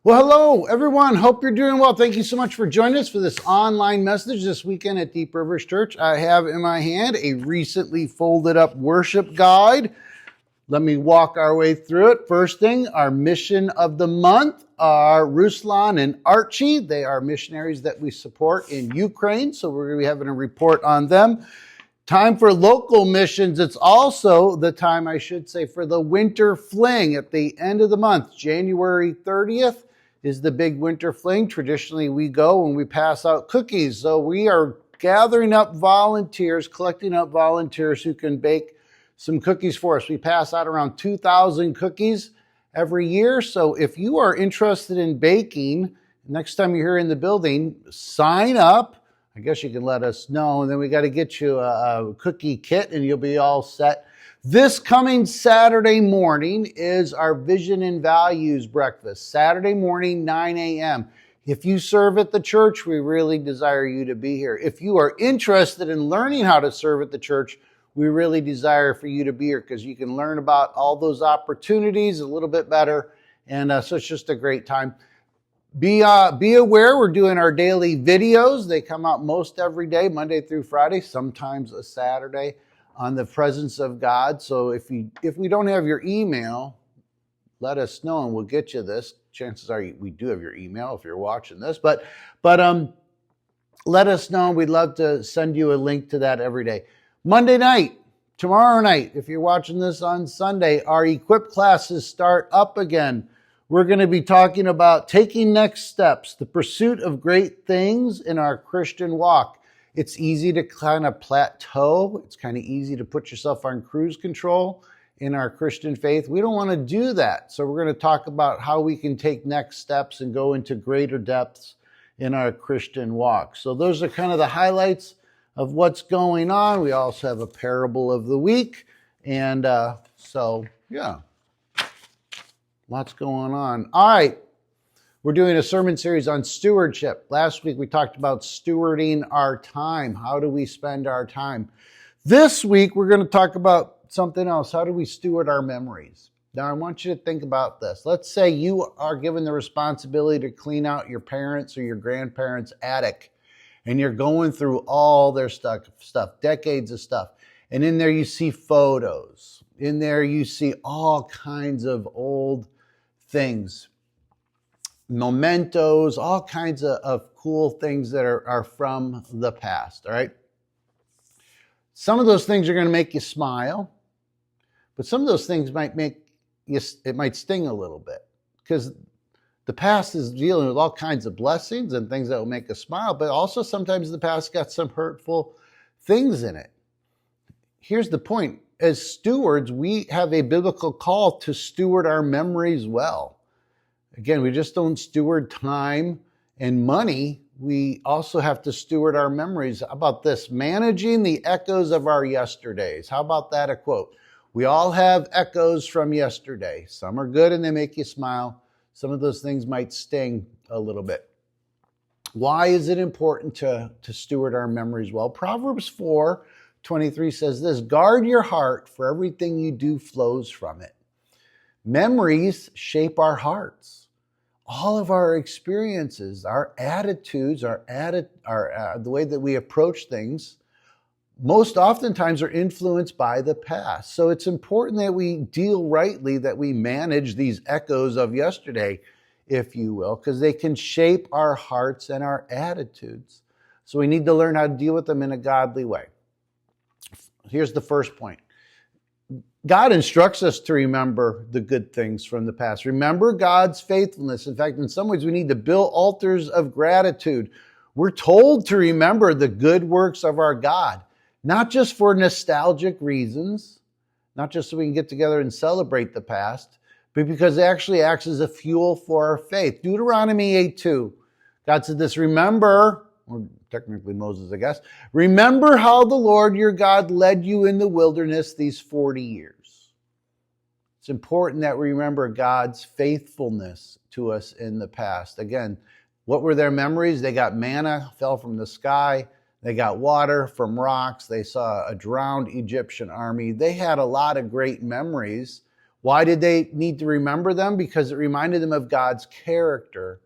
Well, hello, everyone. Hope you're doing well. Thank you so much for joining us for this online message this weekend at Deep Rivers Church. I have in my hand a recently folded up worship guide. Let me walk our way through it. First thing, our mission of the month are Ruslan and Archie. They are missionaries that we support in Ukraine, so we're going to be having a report on them. Time for local missions. It's also the time, I should say, for the winter fling at the end of the month. January 30th is the big winter fling. Traditionally, we go and we pass out cookies. So we are gathering up volunteers, collecting up volunteers who can bake some cookies for us. We pass out around 2,000 cookies every year. So if you are interested in baking, next time you're here in the building, sign up. I guess you can let us know, and then we got to get you a cookie kit and you'll be all set. This coming Saturday morning is our Vision and Values breakfast. Saturday morning, 9 a.m. If you serve at the church, we really desire you to be here. If you are interested in learning how to serve at the church, we really desire for you to be here because you can learn about all those opportunities a little bit better. And so it's just a great time. Be aware, we're doing our daily videos. They come out most every day, Monday through Friday, sometimes a Saturday, on the presence of God. So if we don't have your email, let us know and we'll get you this. Chances are we do have your email if you're watching this, but let us know. We'd love to send you a link to that every day. Monday night, tomorrow night, if you're watching this on Sunday, our Equip classes start up again. We're going to be talking about taking next steps, the pursuit of great things in our Christian walk. It's easy to kind of plateau. It's kind of easy to put yourself on cruise control in our Christian faith. We don't want to do that. So we're going to talk about how we can take next steps and go into greater depths in our Christian walk. So those are kind of the highlights of what's going on. We also have a parable of the week. And yeah. Lots going on. All right. We're doing a sermon series on stewardship. Last week we talked about stewarding our time. How do we spend our time? This week we're going to talk about something else. How do we steward our memories? Now I want you to think about this. Let's say you are given the responsibility to clean out your parents' or your grandparents' attic, and you're going through all their stuff, decades of stuff. And in there you see photos. In there you see all kinds of old things, mementos, all kinds of cool things that are from the past, all right? Some of those things are going to make you smile, but some of those things might sting a little bit because the past is dealing with all kinds of blessings and things that will make us smile, but also sometimes the past got some hurtful things in it. Here's the point. As stewards, we have a biblical call to steward our memories well. Again, we just don't steward time and money. We also have to steward our memories. How about this? Managing the echoes of our yesterdays. How about that, a quote? We all have echoes from yesterday. Some are good and they make you smile. Some of those things might sting a little bit. Why is it important to steward our memories well? Proverbs 4:23 says this: guard your heart, for everything you do flows from it. Memories shape our hearts. All of our experiences, our attitudes, the way that we approach things, most oftentimes are influenced by the past. So it's important that we deal rightly, that we manage these echoes of yesterday, if you will, because they can shape our hearts and our attitudes. So we need to learn how to deal with them in a godly way. Here's the first point. God instructs us to remember the good things from the past. Remember God's faithfulness. In fact, in some ways, we need to build altars of gratitude. We're told to remember the good works of our God, not just for nostalgic reasons, not just so we can get together and celebrate the past, but because it actually acts as a fuel for our faith. Deuteronomy 8:2, God said this: remember, or technically Moses, I guess, remember how the Lord your God led you in the wilderness these 40 years. It's important that we remember God's faithfulness to us in the past. Again, what were their memories? They got manna, fell from the sky. They got water from rocks. They saw a drowned Egyptian army. They had a lot of great memories. Why did they need to remember them? Because it reminded them of God's character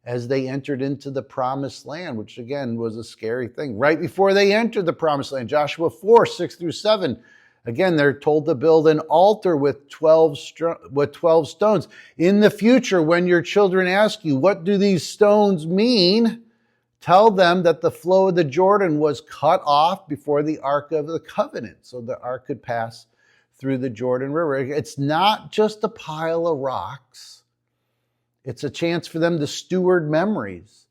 as they entered into the promised land, which again was a scary thing. Right before they entered the promised land, Joshua 4, 6 through 7, again, they're told to build an altar with 12 stones. In the future, when your children ask you, what do these stones mean? Tell them that the flow of the Jordan was cut off before the Ark of the Covenant, so the Ark could pass through the Jordan River. It's not just a pile of rocks. It's a chance for them to steward memories.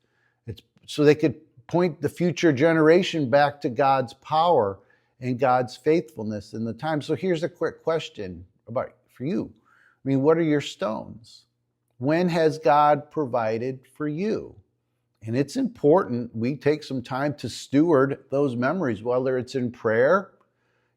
It's so they could point the future generation back to God's power and God's faithfulness in the time. So here's a quick question for you. I mean, what are your stones? When has God provided for you? And it's important we take some time to steward those memories, whether it's in prayer.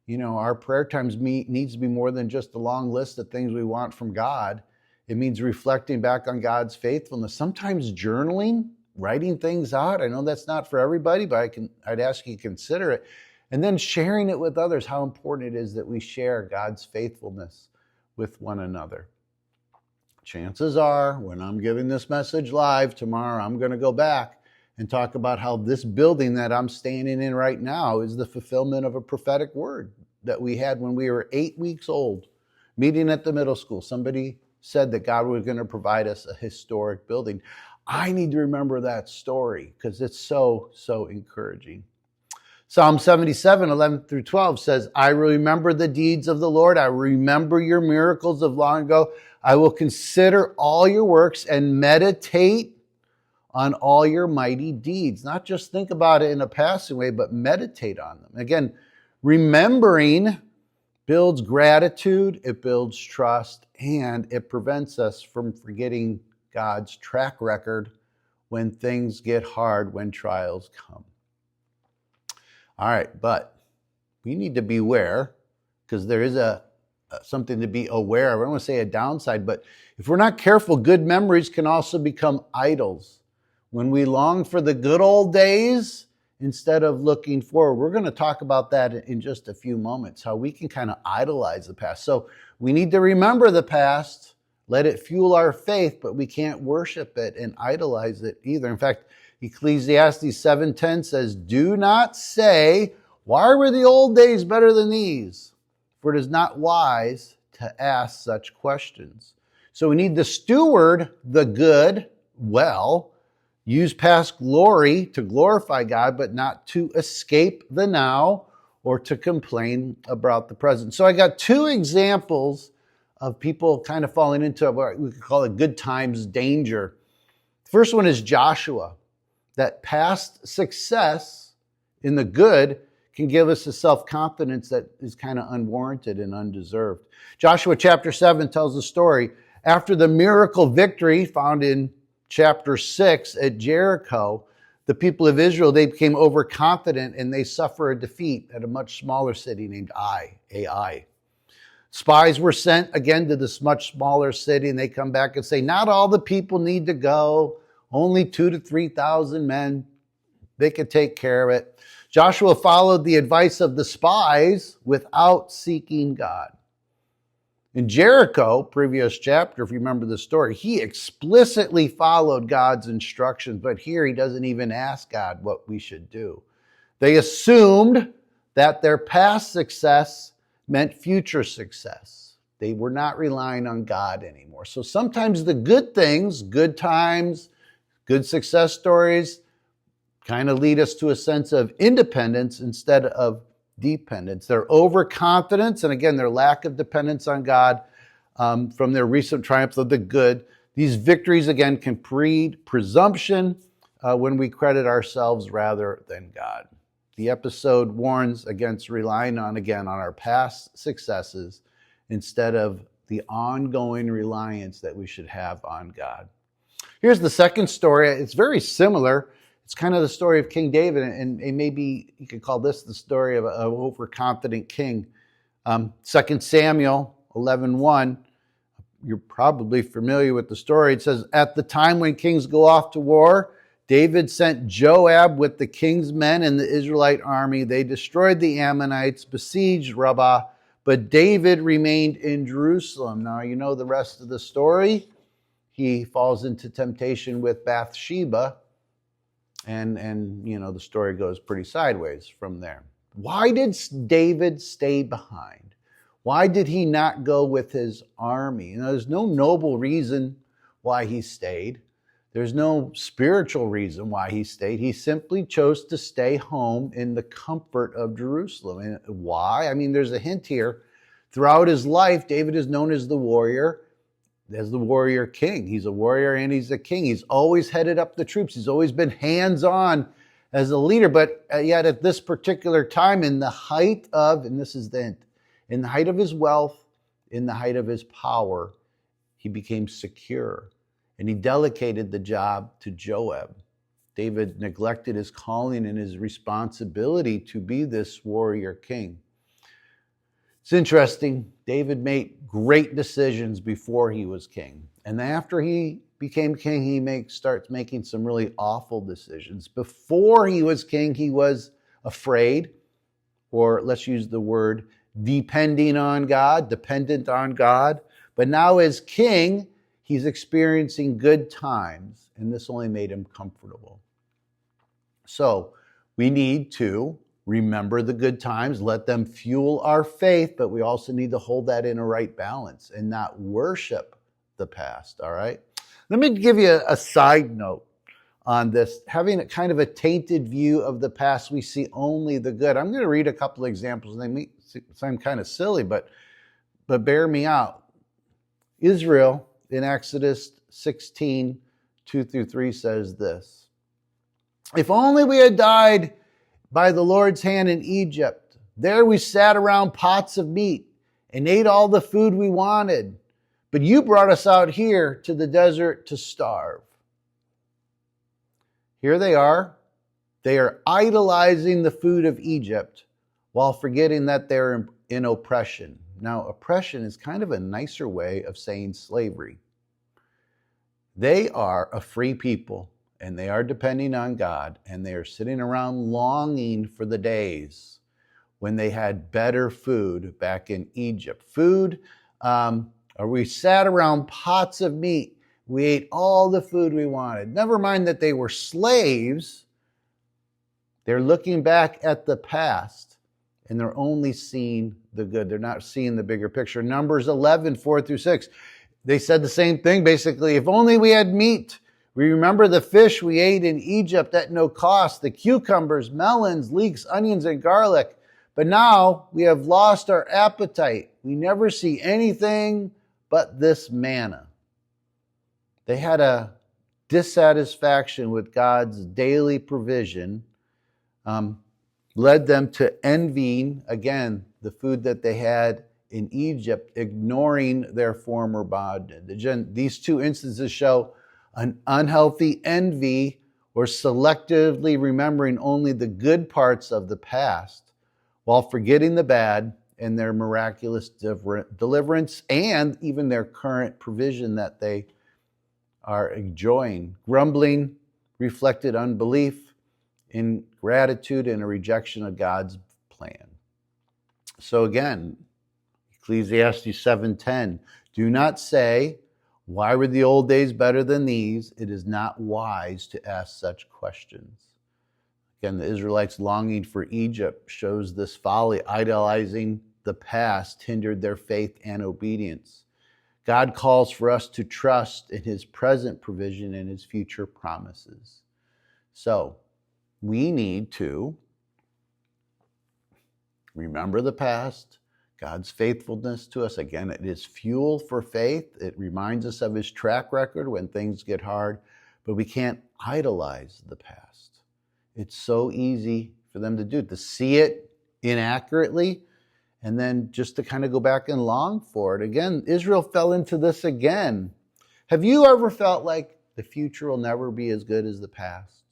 You know, our prayer times needs to be more than just a long list of things we want from God. It means reflecting back on God's faithfulness. Sometimes journaling, writing things out. I know that's not for everybody, but I'd ask you to consider it. And then sharing it with others, how important it is that we share God's faithfulness with one another. Chances are, when I'm giving this message live tomorrow, I'm going to go back and talk about how this building that I'm standing in right now is the fulfillment of a prophetic word that we had when we were 8 weeks old, meeting at the middle school. Somebody said that God was going to provide us a historic building. I need to remember that story because it's so encouraging. Psalm 77, 11 through 12 says, I remember the deeds of the Lord. I remember your miracles of long ago. I will consider all your works and meditate on all your mighty deeds. Not just think about it in a passing way, but meditate on them. Again, remembering builds gratitude, it builds trust, and it prevents us from forgetting God's track record when things get hard, when trials come. All right, but we need to beware because there is something to be aware of. I don't want to say a downside, but if we're not careful, good memories can also become idols. When we long for the good old days instead of looking forward. We're going to talk about that in just a few moments, how we can kind of idolize the past. So we need to remember the past, let it fuel our faith, but we can't worship it and idolize it either. In fact, Ecclesiastes 7:10 says, do not say, why were the old days better than these? For it is not wise to ask such questions. So we need to steward the good well, use past glory to glorify God, but not to escape the now or to complain about the present. So I got two examples of people kind of falling into what we could call a good times danger. The first one is Joshua. That past success in the good can give us a self-confidence that is kind of unwarranted and undeserved. Joshua chapter 7 tells the story. After the miracle victory found in chapter 6 at Jericho, the people of Israel, they became overconfident and they suffer a defeat at a much smaller city named Ai. Spies were sent again to this much smaller city, and they come back and say, not all the people need to go. Only 2,000 to 3,000 men. They could take care of it. Joshua followed the advice of the spies without seeking God. In Jericho, previous chapter, if you remember the story, he explicitly followed God's instructions, but here he doesn't even ask God what we should do. They assumed that their past success meant future success. They were not relying on God anymore. So sometimes the good things, good times, good success stories kind of lead us to a sense of independence instead of dependence. Their overconfidence, and again, their lack of dependence on God from their recent triumphs of the good. These victories, again, can breed presumption when we credit ourselves rather than God. The episode warns against relying on our past successes instead of the ongoing reliance that we should have on God. Here's the second story. It's very similar. It's kind of the story of King David, and maybe you could call this the story of an overconfident king. 2 Samuel 11:1. You're probably familiar with the story. It says, at the time when kings go off to war, David sent Joab with the king's men and the Israelite army. They destroyed the Ammonites, besieged Rabbah, but David remained in Jerusalem. Now, you know the rest of the story. He falls into temptation with Bathsheba, and you know, the story goes pretty sideways from there. Why did David stay behind? Why did he not go with his army? You know, there's no noble reason why he stayed. There's no spiritual reason why he stayed. He simply chose to stay home in the comfort of Jerusalem. And why? I mean, there's a hint here. Throughout his life, David is known as the warrior king. He's a warrior and he's a king. He's always headed up the troops. He's always been hands-on as a leader. But yet at this particular time, in the height of, and this is the hint, in the height of his wealth, in the height of his power, he became secure. And he delegated the job to Joab. David neglected his calling and his responsibility to be this warrior king. It's interesting. David made great decisions before he was king. And after he became king, he starts making some really awful decisions. Before he was king, he was afraid, or let's use the word dependent on God. But now as king, he's experiencing good times, and this only made him comfortable. So we need to remember the good times, let them fuel our faith, but we also need to hold that in a right balance and not worship the past, all right? Let me give you a side note on this. Having a kind of a tainted view of the past, we see only the good. I'm going to read a couple of examples, and they sound kind of silly, but bear me out. Israel, in Exodus 16, 2-3 says this: "If only we had died by the Lord's hand in Egypt. There we sat around pots of meat and ate all the food we wanted. But you brought us out here to the desert to starve." Here they are. They are idolizing the food of Egypt while forgetting that they're in oppression. Now, oppression is kind of a nicer way of saying slavery. They are a free people, and they are depending on God, and they are sitting around longing for the days when they had better food back in Egypt. Or we sat around pots of meat. We ate all the food we wanted. Never mind that they were slaves. They're looking back at the past, and they're only seeing the good. They're not seeing the bigger picture. Numbers 11, 4-6. They said the same thing, basically. If only we had meat. We remember the fish we ate in Egypt at no cost, the cucumbers, melons, leeks, onions, and garlic. But now we have lost our appetite. We never see anything but this manna. They had a dissatisfaction with God's daily provision, led them to envying, again, the food that they had in Egypt, ignoring their former bondage. These two instances show an unhealthy envy or selectively remembering only the good parts of the past while forgetting the bad and their miraculous deliverance and even their current provision that they are enjoying. Grumbling reflected unbelief, ingratitude, and a rejection of God's plan. So again, Ecclesiastes 7:10, "Do not say, 'Why were the old days better than these?' It is not wise to ask such questions." Again, the Israelites' longing for Egypt shows this folly. Idolizing the past hindered their faith and obedience. God calls for us to trust in his present provision and his future promises. So we need to remember the past, God's faithfulness to us. Again, it is fuel for faith. It reminds us of his track record when things get hard, but we can't idolize the past. It's so easy for them to do, to see it inaccurately, and then just to kind of go back and long for it. Again, Israel fell into this again. Have you ever felt like the future will never be as good as the past?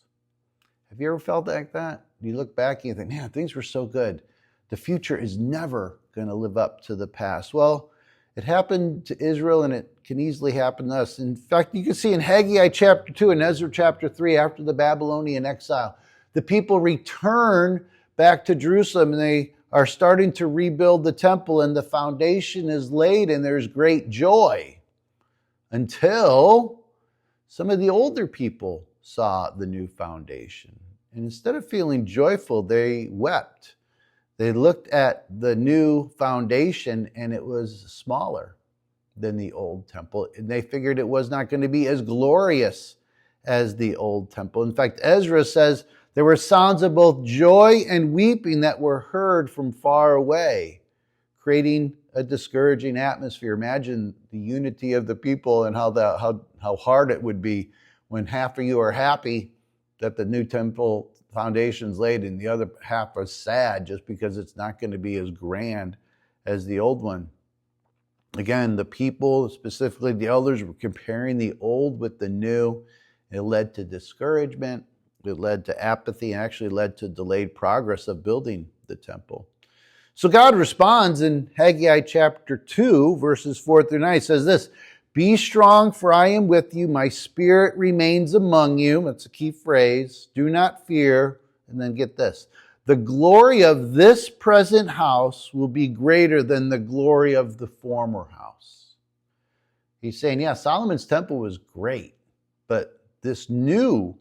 Have you ever felt like that? You look back and you think, man, things were so good. The future is never going to live up to the past. Well, it happened to Israel, and it can easily happen to us. In fact, you can see in Haggai chapter 2 and Ezra chapter 3, after the Babylonian exile, the people return back to Jerusalem, and they are starting to rebuild the temple and the foundation is laid and there's great joy until some of the older people saw the new foundation. And instead of feeling joyful, they wept. They looked at the new foundation and it was smaller than the old temple. And they figured it was not going to be as glorious as the old temple. In fact, Ezra says there were sounds of both joy and weeping that were heard from far away, creating a discouraging atmosphere. Imagine the unity of the people and how hard it would be when half of you are happy that the new temple foundation's laid and the other half are sad just because it's not going to be as grand as the old one. Again, the people, specifically the elders, were comparing the old with the new. It led to discouragement. It led to apathy and actually led to delayed progress of building the temple. So God responds in Haggai chapter 2, verses 4 through 9. He says this, "Be strong, for I am with you. My spirit remains among you." That's a key phrase. "Do not fear." And then get this. "The glory of this present house will be greater than the glory of the former house." He's saying, yeah, Solomon's temple was great, but this new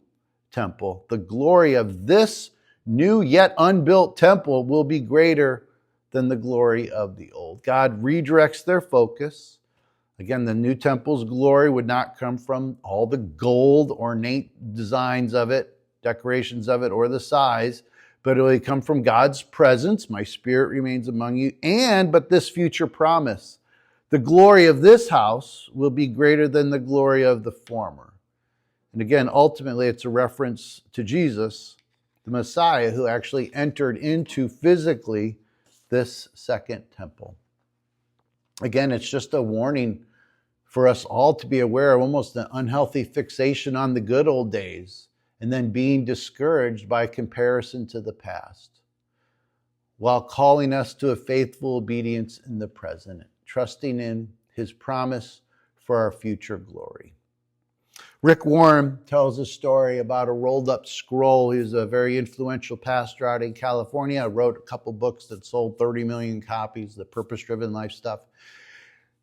temple, the glory of this new yet unbuilt temple will be greater than the glory of the old. God redirects their focus. Again, the new temple's glory would not come from all the gold, ornate designs of it, decorations of it, or the size, but it will come from God's presence. "My spirit remains among you." But this future promise, "The glory of this house will be greater than the glory of the former." And again, ultimately, it's a reference to Jesus, the Messiah, who actually entered into physically this second temple. Again, it's just a warning for us all to be aware of almost an unhealthy fixation on the good old days and then being discouraged by comparison to the past, while calling us to a faithful obedience in the present, trusting in His promise for our future glory. Rick Warren tells a story about a rolled up scroll. He's a very influential pastor out in California. Wrote a couple books that sold 30 million copies, the purpose-driven life stuff.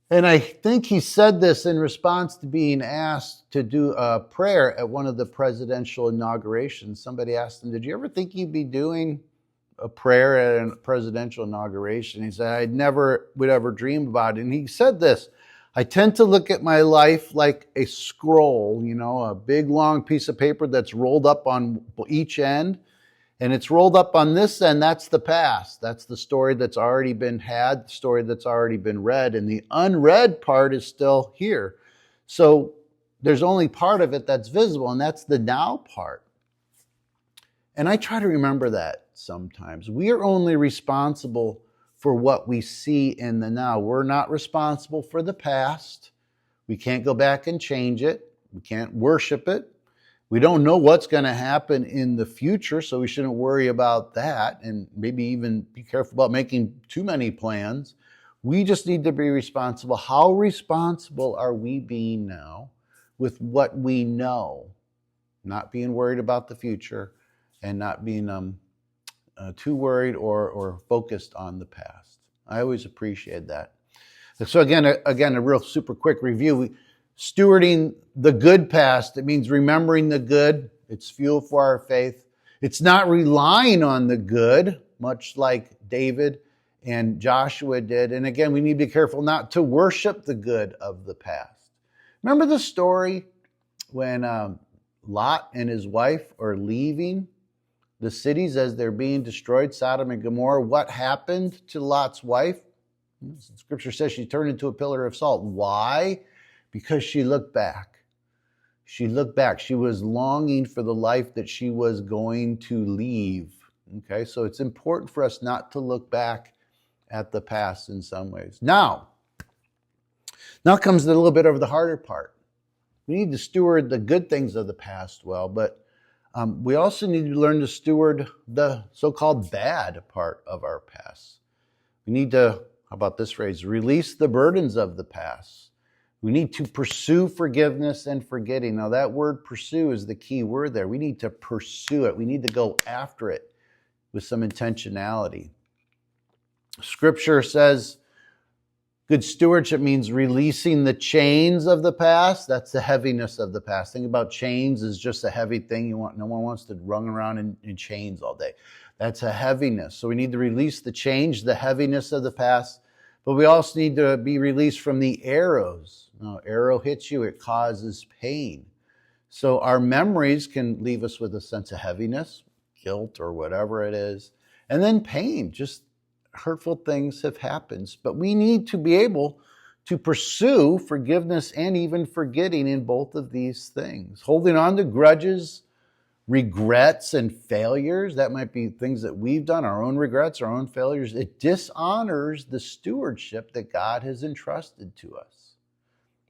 And I think he said this in response to being asked to do a prayer at one of the presidential inaugurations. Somebody asked him, "Did you ever think you'd be doing a prayer at a presidential inauguration?" He said, "I never would ever dream about it." And he said this, "I tend to look at my life like a scroll, a big long piece of paper that's rolled up on each end. And it's rolled up on this end, that's the past. That's the story that's already been had, the story that's already been read. And the unread part is still here. So there's only part of it that's visible, and that's the now part." And I try to remember that sometimes. We are only responsible for what we see in the now. We're not responsible for the past. We can't go back and change it. We can't worship it. We don't know what's going to happen in the future, so we shouldn't worry about that and maybe even be careful about making too many plans. We just need to be responsible. How responsible are we being now with what we know? Not being worried about the future and not being too worried or focused on the past. I always appreciate that. So again, a real super quick review. Stewarding the good past, it means remembering the good. It's fuel for our faith. It's not relying on the good, much like David and Joshua did. And again, we need to be careful not to worship the good of the past. Remember the story when Lot and his wife are leaving the cities as they're being destroyed, Sodom and Gomorrah? What happened to Lot's wife? Scripture says she turned into a pillar of salt. Why? Because she looked back. She looked back. She was longing for the life that she was going to leave. Okay, so it's important for us not to look back at the past in some ways. Now comes a little bit of the harder part. We need to steward the good things of the past well, but we also need to learn to steward the so-called bad part of our past. We need to, how about this phrase, release the burdens of the past. We need to pursue forgiveness and forgetting. Now that word pursue is the key word there. We need to pursue it. We need to go after it with some intentionality. Scripture says good stewardship means releasing the chains of the past. That's the heaviness of the past. Think about chains as just a heavy thing. No one wants to run around in chains all day. That's a heaviness. So we need to release the change, the heaviness of the past. But we also need to be released from the arrows. Now, arrow hits you, it causes pain. So our memories can leave us with a sense of heaviness, guilt, or whatever it is. And then pain, just hurtful things have happened. But we need to be able to pursue forgiveness and even forgetting in both of these things. Holding on to grudges, regrets, and failures, that might be things that we've done, our own regrets, our own failures. It dishonors the stewardship that God has entrusted to us.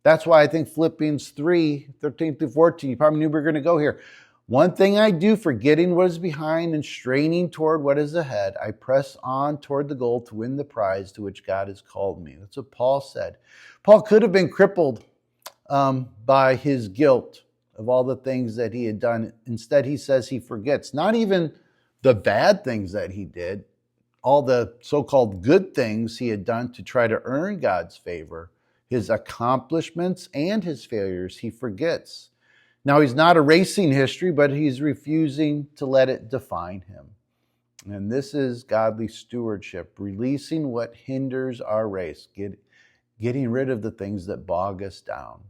That's why I think Philippians 3, 13 through 14, you probably knew we were going to go here. One thing I do, forgetting what is behind and straining toward what is ahead, I press on toward the goal to win the prize to which God has called me. That's what Paul said. Paul could have been crippled by his guilt of all the things that he had done. Instead, he says he forgets not even the bad things that he did, all the so-called good things he had done to try to earn God's favor, his accomplishments and his failures, he forgets. Now, he's not erasing history, but he's refusing to let it define him. And this is godly stewardship, releasing what hinders our race, getting rid of the things that bog us down.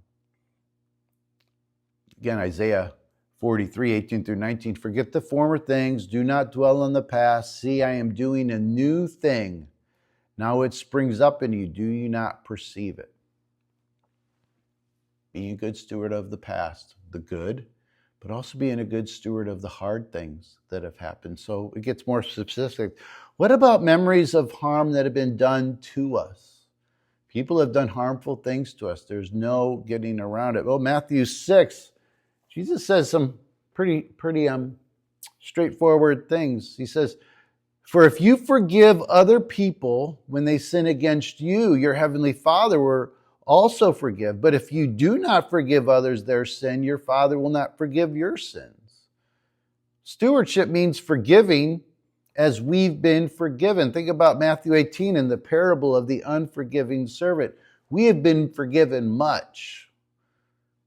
Again, Isaiah 43, 18 through 19, forget the former things, do not dwell on the past. See, I am doing a new thing. Now it springs up in you. Do you not perceive it? Being a good steward of the past, the good, but also being a good steward of the hard things that have happened. So it gets more specific. What about memories of harm that have been done to us? People have done harmful things to us. There's no getting around it. Well, Matthew 6, Jesus says some pretty straightforward things. He says, for if you forgive other people when they sin against you, your heavenly Father will also forgive. But if you do not forgive others their sin, your Father will not forgive your sins. Stewardship means forgiving as we've been forgiven. Think about Matthew 18 and the parable of the unforgiving servant. We have been forgiven much.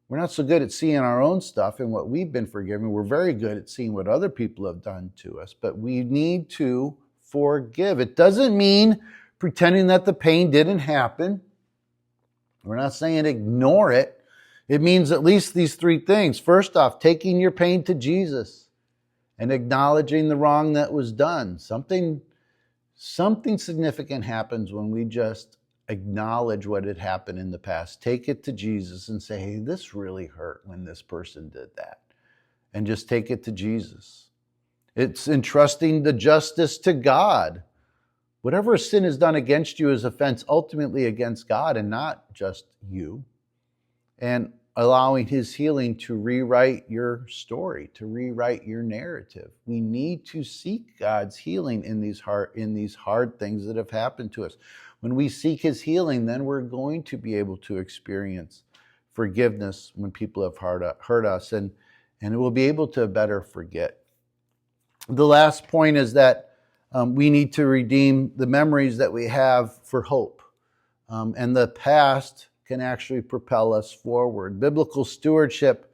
We're not so good at seeing our own stuff and what we've been forgiven. We're very good at seeing what other people have done to us. But we need to forgive. It doesn't mean pretending that the pain didn't happen. We're not saying ignore it. It means at least these three things. First off, taking your pain to Jesus and acknowledging the wrong that was done. Something significant happens when we just acknowledge what had happened in the past. Take it to Jesus and say, hey, this really hurt when this person did that. And just take it to Jesus. It's entrusting the justice to God. Whatever sin is done against you is offense ultimately against God and not just you. And allowing his healing to rewrite your story, to rewrite your narrative. We need to seek God's healing in these hard things that have happened to us. When we seek his healing, then we're going to be able to experience forgiveness when people have hurt us, and we'll be able to better forget. The last point is that we need to redeem the memories that we have for hope. And the past can actually propel us forward. Biblical stewardship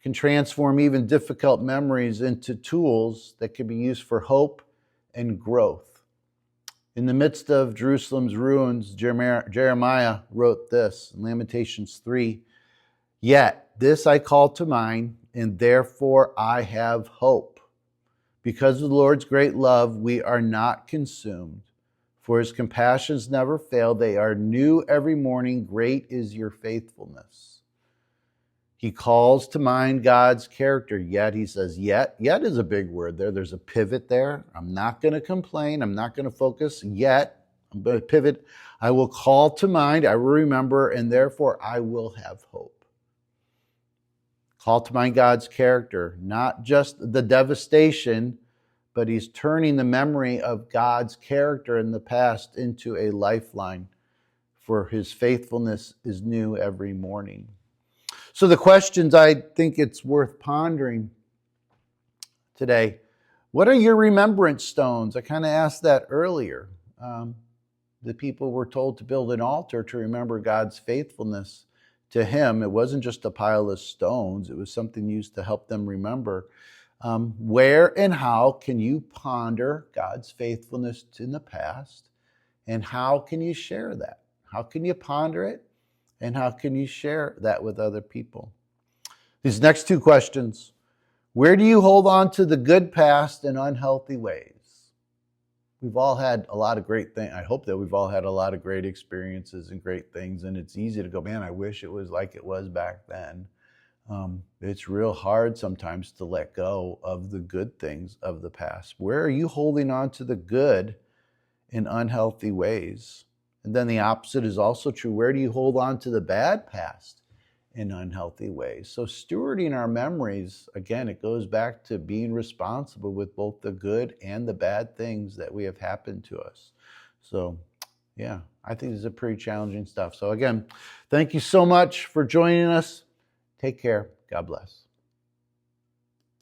can transform even difficult memories into tools that can be used for hope and growth. In the midst of Jerusalem's ruins, Jeremiah wrote this in Lamentations 3, yet this I call to mind, and therefore I have hope. Because of the Lord's great love, we are not consumed. For his compassions never fail. They are new every morning. Great is your faithfulness. He calls to mind God's character. Yet, he says, yet is a big word there. There's a pivot there. I'm not going to complain. I'm not going to focus yet. I'm going to pivot. I will call to mind. I will remember, and therefore I will have hope. Call to mind God's character, not just the devastation, but he's turning the memory of God's character in the past into a lifeline, for his faithfulness is new every morning. So the questions I think it's worth pondering today. What are your remembrance stones? I kind of asked that earlier. the people were told to build an altar to remember God's faithfulness to him. It wasn't just a pile of stones. It was something used to help them remember. Where and how can you ponder God's faithfulness in the past? And how can you share that? How can you ponder it? And how can you share that with other people? These next two questions. Where do you hold on to the good past in unhealthy ways? We've all had a lot of great things. I hope that we've all had a lot of great experiences and great things. And it's easy to go, man, I wish it was like it was back then. It's real hard sometimes to let go of the good things of the past. Where are you holding on to the good in unhealthy ways? And then the opposite is also true. Where do you hold on to the bad past in unhealthy ways? So stewarding our memories, again, it goes back to being responsible with both the good and the bad things that we have happened to us. So yeah, I think this is a pretty challenging stuff. So again, thank you so much for joining us. Take care. God bless.